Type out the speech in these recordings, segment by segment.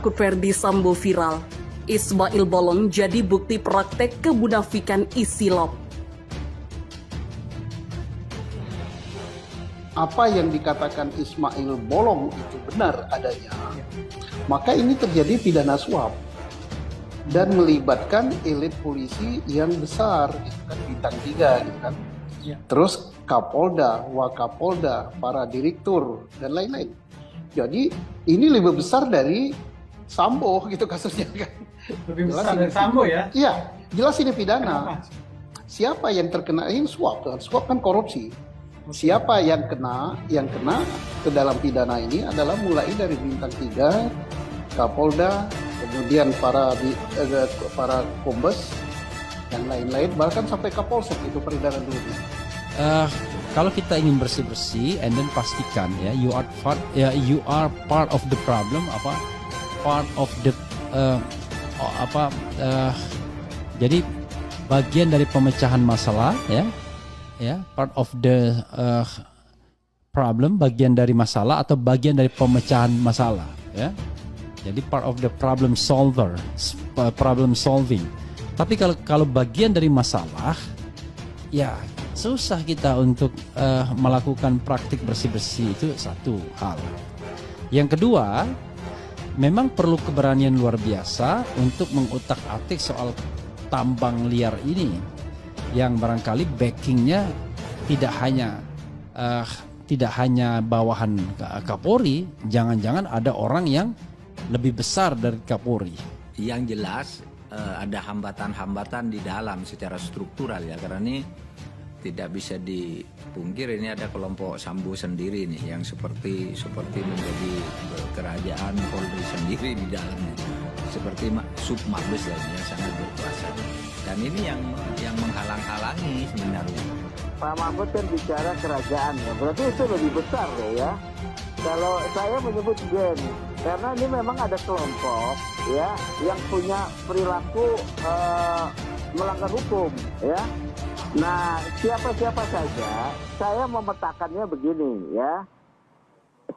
takut Verdi Sambo viral. Ismail Bolong jadi bukti praktek kemunafikan isi lop. Apa yang dikatakan Ismail Bolong itu benar adanya, maka ini terjadi pidana suap dan melibatkan elit polisi yang besar, gitu kan, bintang 3 gitu kan. Terus Kapolda, Wakapolda, para direktur dan lain-lain. Jadi ini lebih besar dari Sambo gitu kasusnya kan. Lebih besar dari Sambo ya? Iya, jelas ini pidana. Kenapa? Siapa yang terkena ini suap kan korupsi. Siapa yang kena ke dalam pidana ini adalah mulai dari bintang 3, Kapolda, kemudian para kombes dan lain-lain, bahkan sampai Kapolsek itu peredaran dulu. Kalau kita ingin bersih-bersih, and then pastikan ya, you are part of the problem, part of the jadi bagian dari pemecahan masalah ya, part of the problem, bagian dari masalah atau bagian dari pemecahan masalah ya. Jadi part of the problem solving. Tapi kalau bagian dari masalah, ya susah kita untuk melakukan praktik bersih-bersih, itu satu hal. Yang kedua, memang perlu keberanian luar biasa untuk mengutak-atik soal tambang liar ini, yang barangkali backingnya tidak hanya bawahan Kapolri, jangan-jangan ada orang yang lebih besar dari Kapolri. Yang jelas ada hambatan-hambatan di dalam secara struktural ya, karena ini tidak bisa dipungkir, ini ada kelompok Sambo sendiri nih yang seperti menjadi kerajaan Polri sendiri di dalamnya, seperti Submabes lainnya yang sangat berkuasa, dan ini yang menghalang-halangi sebenarnya. Pak Mahfud kan bicara kerajaan ya, berarti itu lebih besar loh ya. Kalau saya menyebut geng, karena ini memang ada kelompok ya yang punya perilaku melanggar hukum ya. Nah, siapa-siapa saja, saya memetakannya begini ya.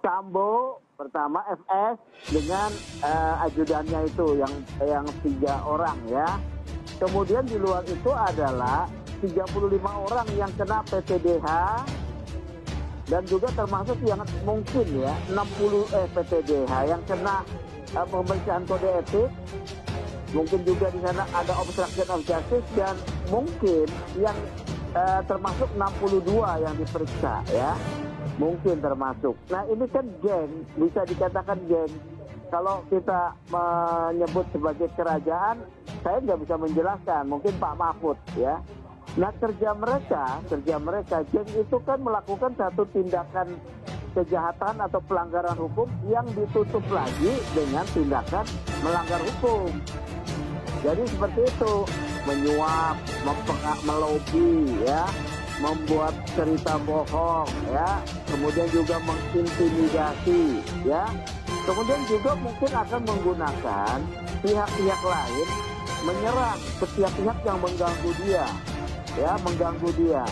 Sambo pertama, FS dengan ajudannya itu yang 3 orang ya. Kemudian di luar itu adalah 35 orang yang kena PTDH dan juga termasuk yang mungkin ya 60 PTDH yang kena pemeriksaan kode etik. Mungkin juga di sana ada obstruction of justice dan mungkin yang termasuk 62 yang diperiksa ya. Mungkin termasuk. Nah ini kan geng, bisa dikatakan geng. Kalau kita menyebut sebagai kerajaan, saya nggak bisa menjelaskan. Mungkin Pak Mahfud ya. Nah kerja mereka geng itu kan melakukan satu tindakan kejahatan atau pelanggaran hukum yang ditutup lagi dengan tindakan melanggar hukum. Jadi seperti itu, menyuap, melobi, ya, membuat cerita bohong, ya, kemudian juga mengintimidasi, ya, kemudian juga mungkin akan menggunakan pihak-pihak lain menyerang setiap pihak yang mengganggu dia, ya, mengganggu dia.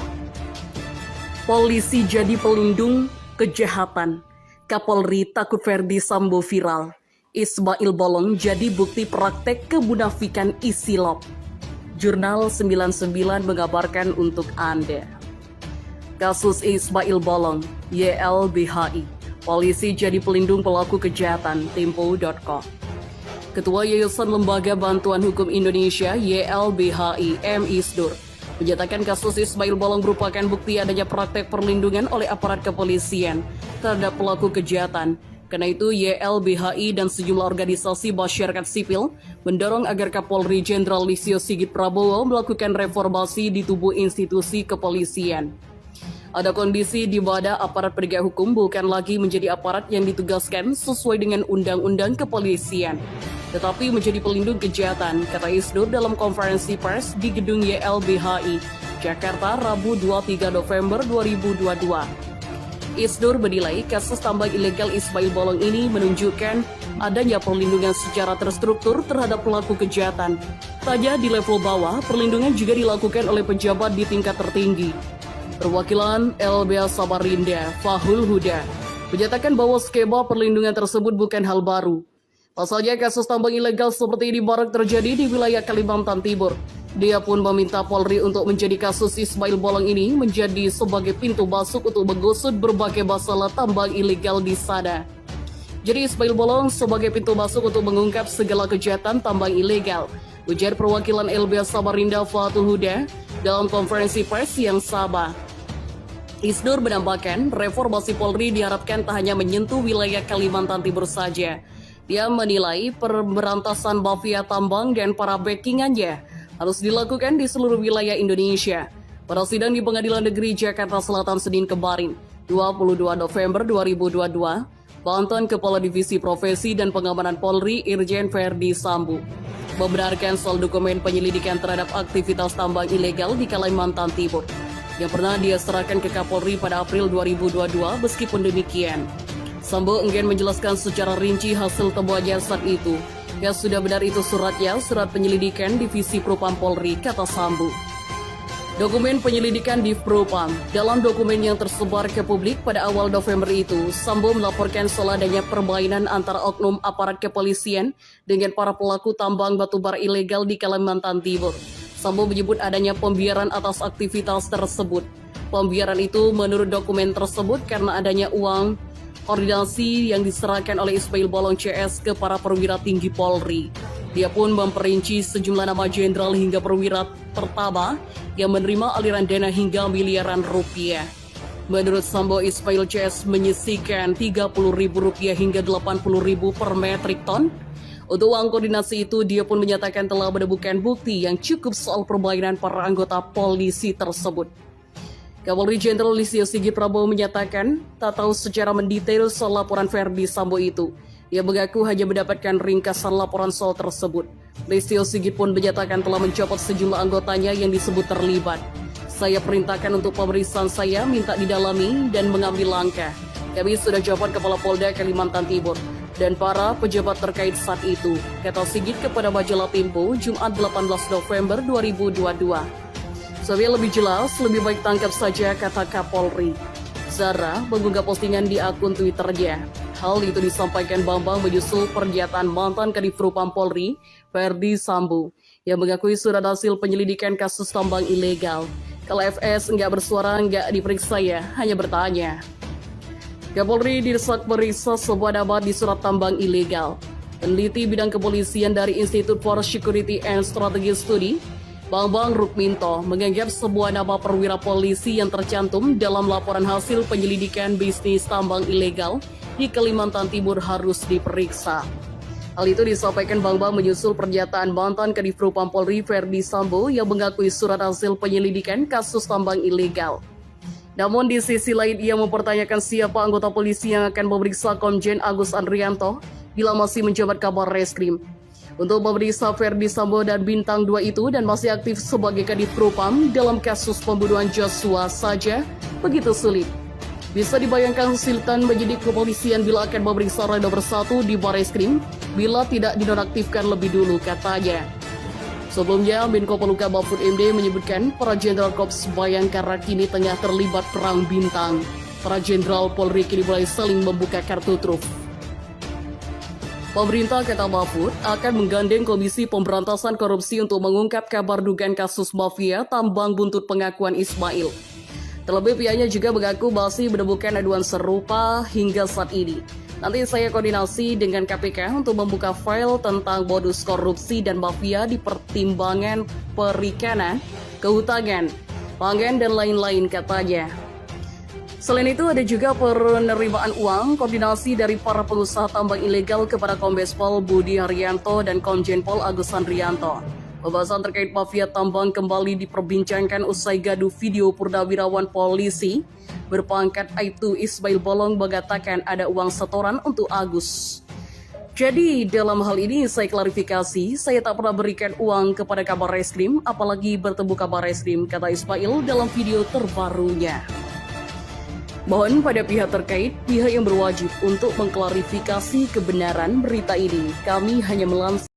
Polisi jadi pelindung kejahatan. Kapolri takut Verdi Sambo viral. Ismail Bolong jadi bukti praktek kemunafikan isi lop. Jurnal 99 mengabarkan untuk Anda. Kasus Ismail Bolong, YLBHI. Polisi jadi pelindung pelaku kejahatan, Tempo.com. Ketua Yayasan Lembaga Bantuan Hukum Indonesia, YLBHI, M. Isdur, menyatakan kasus Ismail Bolong merupakan bukti adanya praktek perlindungan oleh aparat kepolisian terhadap pelaku kejahatan. Karena itu, YLBHI dan sejumlah organisasi masyarakat sipil mendorong agar Kapolri Jenderal Listio Sigit Prabowo melakukan reformasi di tubuh institusi kepolisian. Ada kondisi di mana aparat penegak hukum bukan lagi menjadi aparat yang ditugaskan sesuai dengan undang-undang kepolisian, tetapi menjadi pelindung kejahatan, kata Isdur dalam konferensi pers di gedung YLBHI, Jakarta, Rabu 23 November 2022. Isdur menilai kasus tambang ilegal Ismail Bolong ini menunjukkan adanya perlindungan secara terstruktur terhadap pelaku kejahatan. Tanya di level bawah, perlindungan juga dilakukan oleh pejabat di tingkat tertinggi. Perwakilan LBH Samarinda, Fahul Huda, menyatakan bahwa skema perlindungan tersebut bukan hal baru. Pasalnya kasus tambang ilegal seperti ini marak terjadi di wilayah Kalimantan Timur. Dia pun meminta Polri untuk menjadi kasus Ismail Bolong ini menjadi sebagai pintu masuk untuk menggusut berbagai masalah tambang ilegal di sana. Jadi Ismail Bolong sebagai pintu masuk untuk mengungkap segala kejahatan tambang ilegal, ujar perwakilan LBH Samarinda Fatul Huda dalam konferensi pers yang sama. Isnur menambahkan, reformasi Polri diharapkan tak hanya menyentuh wilayah Kalimantan Timur saja. Dia menilai pemberantasan mafia tambang dan para backingannya harus dilakukan di seluruh wilayah Indonesia. Pada sidang di Pengadilan Negeri Jakarta Selatan Senin kemarin, 22 November 2022, Mantan Kepala Divisi Profesi dan Pengamanan Polri Irjen Verdi Sambo membenarkan soal dokumen penyelidikan terhadap aktivitas tambang ilegal di Kalimantan Timur yang pernah dia serahkan ke Kapolri pada April 2022. Meskipun demikian, Sambo enggan menjelaskan secara rinci hasil temuannya saat itu. Ya sudah benar itu suratnya, surat penyelidikan Divisi Propam Polri, kata Sambo. Dokumen penyelidikan di Propam. Dalam dokumen yang tersebar ke publik pada awal November itu, Sambo melaporkan soal adanya permainan antara oknum aparat kepolisian dengan para pelaku tambang batubara ilegal di Kalimantan Timur. Sambo menyebut adanya pembiaran atas aktivitas tersebut. Pembiaran itu menurut dokumen tersebut karena adanya uang koordinasi yang diserahkan oleh Ismail Bolong CS ke para perwira tinggi Polri. Dia pun memperinci sejumlah nama jenderal hingga perwira pertama yang menerima aliran dana hingga miliaran rupiah. Menurut Sambo, Ismail CS menyisihkan Rp30.000 hingga Rp80.000 per metrik ton. Untuk uang koordinasi itu, dia pun menyatakan telah menemukan bukti yang cukup soal permainan para anggota polisi tersebut. Kapolri Jenderal Listio Sigit Prabowo menyatakan tak tahu secara mendetail soal laporan Verdi Sambo itu. Ia mengaku hanya mendapatkan ringkasan laporan soal tersebut. Listio Sigit pun menyatakan telah mencopot sejumlah anggotanya yang disebut terlibat. Saya perintahkan untuk pemeriksaan saya minta didalami dan mengambil langkah. Kami sudah copot Kepala Polda Kalimantan Timur dan para pejabat terkait saat itu, kata Sigit kepada majalah Tempo Jumat 18 November 2022. Supaya lebih jelas, lebih baik tangkap saja, kata Kapolri. Zara mengunggah postingan di akun Twitternya. Hal itu disampaikan Bambang menyusul pernyataan mantan Kadif Propam Polri, Verdi Sambo, yang mengakui surat hasil penyelidikan kasus tambang ilegal. Kalau FS enggak bersuara, enggak diperiksa ya, hanya bertanya. Kapolri didesak meriksa sebuah nama di surat tambang ilegal. Peneliti bidang kepolisian dari Institute for Security and Strategic Study, Bambang Rukminto, menganggap sebuah nama perwira polisi yang tercantum dalam laporan hasil penyelidikan bisnis tambang ilegal di Kalimantan Timur harus diperiksa. Hal itu disampaikan Bambang menyusul pernyataan mantan Kadif Propam Polri Verdi Sambo yang mengakui surat hasil penyelidikan kasus tambang ilegal. Namun di sisi lain ia mempertanyakan siapa anggota polisi yang akan memeriksa Komjen Agus Andrianto bila masih menjabat Kabar Reskrim. Untuk memeriksa Verdi Sambo dan Bintang 2 itu dan masih aktif sebagai Kadif Propam dalam kasus pembunuhan Joshua saja begitu sulit. Bisa dibayangkan kesulitan penyidik kepolisian bila akan memeriksa Reda Bersatu di Barreskrim bila tidak dinonaktifkan lebih dulu, katanya. Sebelumnya, Menko Polhukam Mahfud MD menyebutkan para Jenderal Korps Bayangkara kini tengah terlibat perang bintang. Para Jenderal Polri kini mulai saling membuka kartu truf. Pemerintah, kata Mahfud, akan menggandeng Komisi Pemberantasan Korupsi untuk mengungkap kabar dugaan kasus mafia tambang buntut pengakuan Ismail. Terlebih pihaknya juga mengaku masih menemukan aduan serupa hingga saat ini. Nanti saya koordinasi dengan KPK untuk membuka file tentang modus korupsi dan mafia di pertimbangan perikanan, kehutanan, pangan, dan lain-lain, katanya. Selain itu ada juga penerimaan uang koordinasi dari para pengusaha tambang ilegal kepada Kombes Pol Budi Haryanto dan Komjen Pol Agus Andrianto. Pembahasan terkait mafia tambang kembali diperbincangkan usai gaduh video purnawirawan polisi berpangkat Aibtu Ismail Bolong mengatakan ada uang setoran untuk Agus. Jadi dalam hal ini saya klarifikasi, saya tak pernah berikan uang kepada Kabar Reskrim, apalagi bertemu Kabar Reskrim, kata Ismail dalam video terbarunya. Mohon pada pihak terkait, pihak yang berwajib untuk mengklarifikasi kebenaran berita ini. Kami hanya melansir